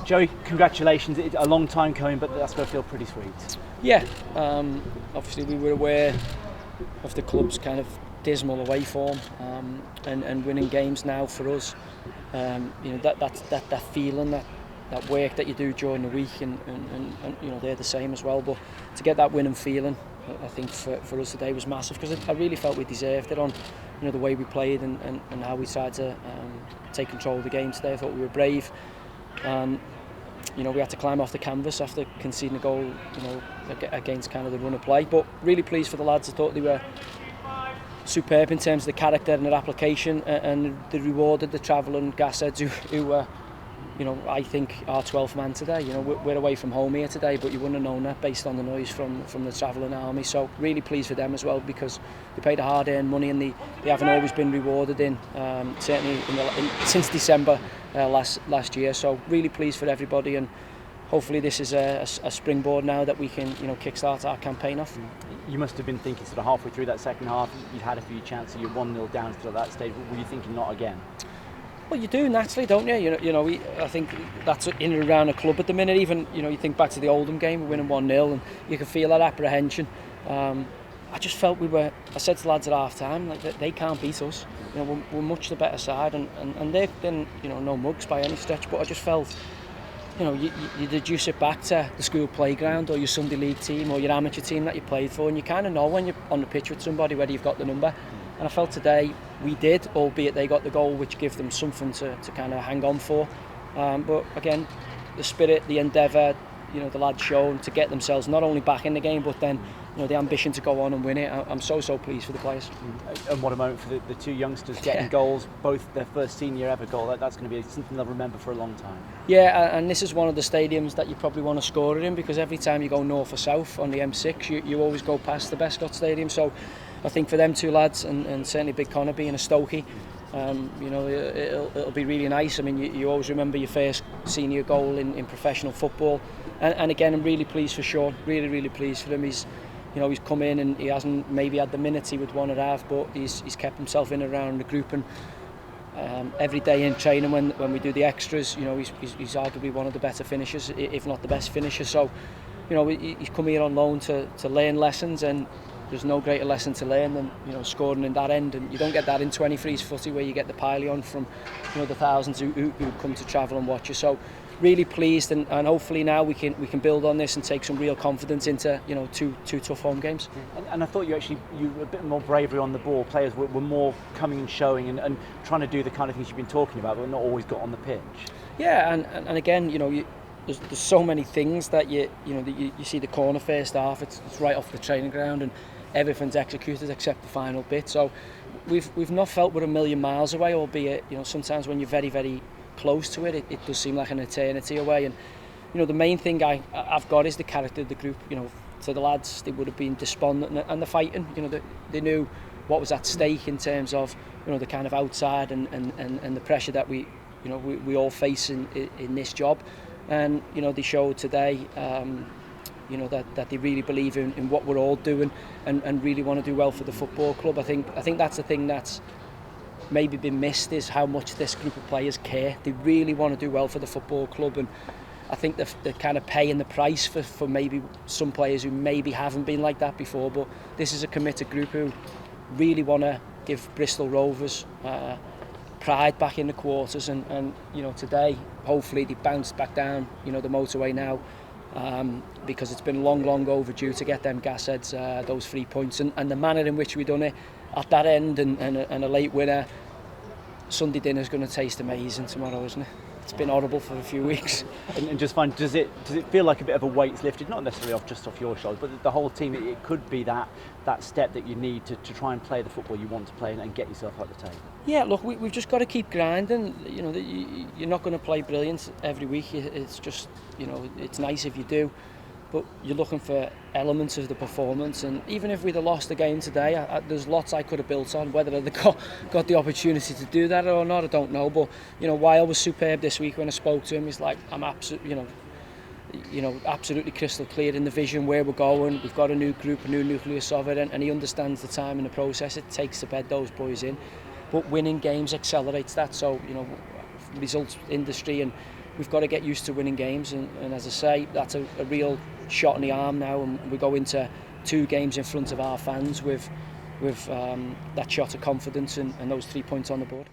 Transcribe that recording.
Joey, congratulations. It's a long time coming, but that's going to feel pretty sweet. Yeah, obviously we were aware of the club's kind of dismal away form, and winning games now for us. That feeling, that work that you do during the week, and they're the same as well. But to get that winning feeling, I think for us today was massive, because I really felt we deserved it on the way we played and how we tried to take control of the game today. I thought we were brave. We had to climb off the canvas after conceding a goal, against kind of the run of play. But really pleased for the lads. I thought they were superb in terms of the character and their application, and they rewarded the travelling gasheads who were, I think, our 12th man today. We're away from home here today, but you wouldn't have known that based on the noise from the travelling army. So really pleased for them as well, because they paid a hard-earned money, and they haven't always been rewarded certainly since December last year. So really pleased for everybody, and hopefully this is a springboard now that we can kickstart our campaign off. You must have been thinking sort of halfway through that second half, you'd had a few chances, you're 1-0 down at that stage. Were you thinking not again? Well, you do naturally, don't you? I think that's in and around the club at the minute. Even you think back to the Oldham game, we're winning 1-0, and you can feel that apprehension. I just felt I said to the lads at half time, like, they can't beat us. We're much the better side, and they've been no mugs by any stretch. But I just felt, you deduce it back to the school playground or your Sunday league team or your amateur team that you played for, and you kind of know when you're on the pitch with somebody whether you've got the number. And I felt today we did, albeit they got the goal, which gave them something to kind of hang on for. But again, the spirit, the endeavour, the lads shown to get themselves not only back in the game, but then the ambition to go on and win it. I'm so pleased for the players. And what a moment for the two youngsters getting goals, both their first senior ever goal. That's going to be something they'll remember for a long time. Yeah, and this is one of the stadiums that you probably want to score it in, because every time you go north or south on the M6, you always go past the Bescott Stadium. So I think for them two lads, and certainly Big Connor being a Stokey, it'll be really nice. I mean, you always remember your first senior goal in professional football, and again, I'm really pleased for Sean. Really pleased for him. He's come in and he hasn't maybe had the minutes he would want to have, but he's kept himself in and around the group, and every day in training when we do the extras, he's arguably one of the better finishers, if not the best finisher. So he's come here on loan to learn lessons, and there's no greater lesson to learn than scoring in that end, and you don't get that in 23s footy where you get the pile-on from the thousands who come to travel and watch you. So really pleased, and hopefully now we can build on this and take some real confidence into two tough home games. And I thought you were a bit more bravery on the ball. Players were more coming and showing and trying to do the kind of things you've been talking about, but not always got on the pitch. Yeah, and again, there's so many things that you see the corner first half. It's right off the training ground, and everything's executed except the final bit. So we've not felt we're a million miles away, albeit sometimes when you're very, very close to it, it does seem like an eternity away. And the main thing I've got is the character of the group. So the lads, they would have been despondent, and the fighting. They knew what was at stake in terms of the kind of outside and the pressure that we all face in this job. And they showed today that they really believe in what we're all doing, and really want to do well for the football club. I think that's the thing that's maybe been missed, is how much this group of players care. They really want to do well for the football club, and I think they're kind of paying the price for maybe some players who maybe haven't been like that before. But this is a committed group who really want to give Bristol Rovers pride back in the quarters, and today hopefully they bounced back down the motorway now, because it's been long overdue to get them gasheads those 3 points, and the manner in which we done it at that end, and a late winner. Sunday dinner's going to taste amazing tomorrow, isn't it? It's been horrible for a few weeks. And just find, does it feel like a bit of a weight's lifted, not necessarily just off your shoulders, but the whole team? It could be that step that you need to try and play the football you want to play and get yourself at the table. Yeah, look, we've just got to keep grinding. You're not going to play brilliant every week. It's just, it's nice if you do, but you're looking for elements of the performance. And even if we'd have lost the game today, there's lots I could have built on. Whether they got the opportunity to do that or not, I don't know. But Weil was superb this week when I spoke to him. He's like, I'm absolutely, absolutely crystal clear in the vision where we're going. We've got a new group, a new nucleus of it, and he understands the time and the process it takes to bed those boys in. But winning games accelerates that. So results industry, and we've got to get used to winning games, and as I say, that's a real shot in the arm now, and we go into 2 games in front of our fans with that shot of confidence and those 3 points on the board.